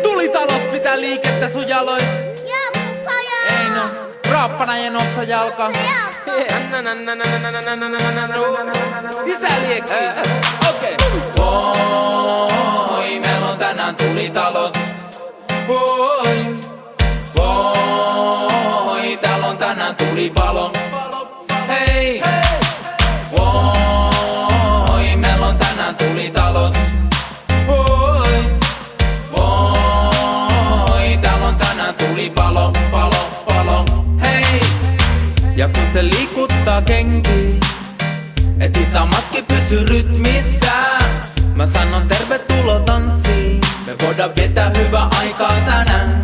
Tulitalos pitää liikettä sun jalois. Ei no, raappana ja nossa jalka. Lisää liekkiä. Okei. Voi, meillä on tänään tulitalos. Voi, voi, täällä on tänään tulipalo. Hei, voi, meillä on tänään tulitalos. Voi, voi, täällä on tänään tulipalo, palo, palo. Hei, ja kun se liikuttaa kenkiä, et hitaammatkin pysy rytmissä. Mä sanon tervetuloa tanssiin, me voidaan viettää hyvää aikaa tänään.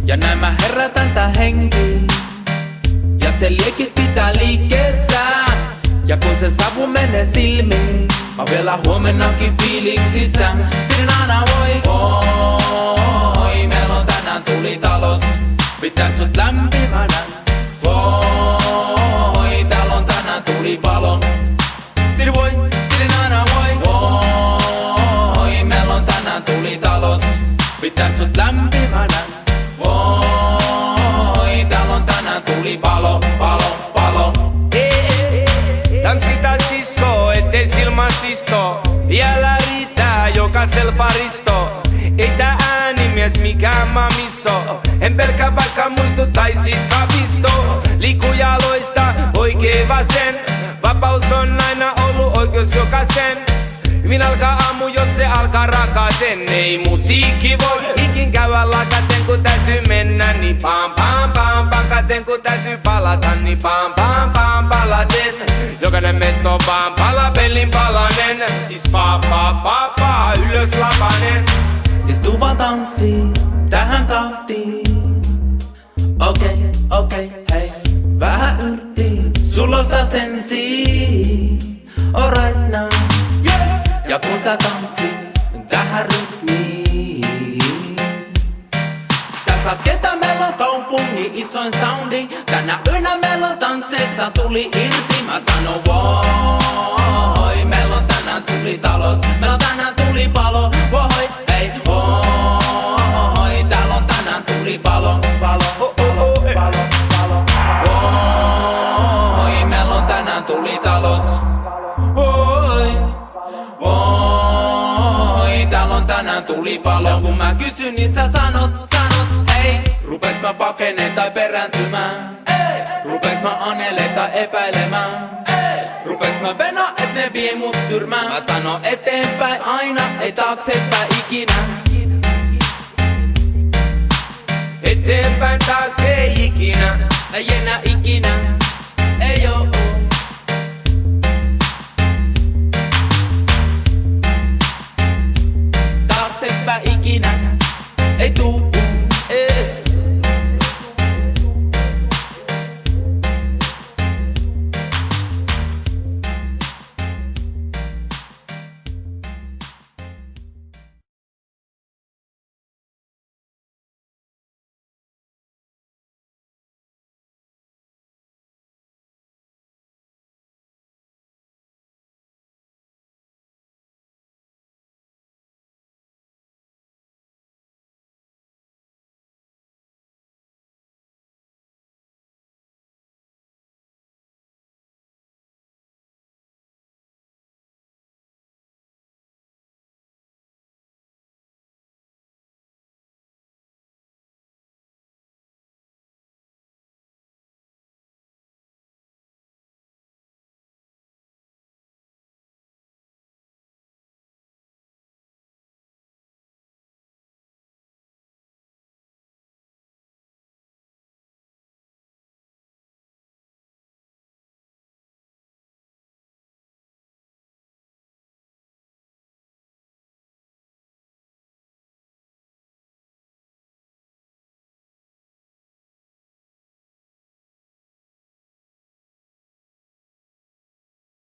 Ja näin mä herätän tää henkiin, ja se liekit pitää liikkeessä. Ja kun se savu menee silmiin, mä vielä huomennakin fiiliksissä. Pidin aina voi, voi, meillä on tänään tulitalos. Pitää sut lämpimänä, voi, täällä on tänään tulipalo. Pidin voi, pidin aina voi, voi, meillä on tänään tulitalos. Pitää sut lämpimänä, voi, täällä on tänään tulipalo, palo, palo. Tanssita sisko, ettei silmasisto. Vielä riittää jokaisel paristo. Ei tää äänimies mikään mamiso. En pelkää vaikka muistuttaisit kavisto. Liiku jaloista oikein vasen. Vapaus on aina ollut oikeus jokaisen. Hyvin alkaa aamu, jos se alkaa rakaten. Ei musiikki voi ikin käydä lakaten, kun täytyy mennä niin pam pam pam pakaten. Kun täytyy palata niin pam pam pam palaten. Jokainen meistä on vaan palapellin palanen. Siis pa pa pa pa ylös lapanen. Siis tuu vaan tanssii tähän tahtiin. Okei, okei, hei, vähän yrttii. Sulosta sensii. Alright now. Ja kun sä tanssit tähän rytmiin, sä saat ketä, meillä on kaupungin isoin soundi. Tänä yönä meillä on tansseissa tuli irti. Mä sanon voi, meillä on tänään tulitalos. Meillä on tänään tulipalo, voi, hei, voi, täällä on tänään tulipalo, palo, palo, palo. Voi, meillä on tänään tulitalos. Voi, täällä on tänään tulipalo. Ja kun mä kysyn, niin sä sanot, hei. Rupes mä pakeneen tai perääntymään, rupes mä anelee tai epäilemään, rupes mä venaa, et ne vie mut tyrmään. Mä sanon eteenpäin aina, ei taaksepäin ikinä. Eteenpäin taakse ei ikinä. Ei enää ikinä, ei oo. Taaksepäin ikinä.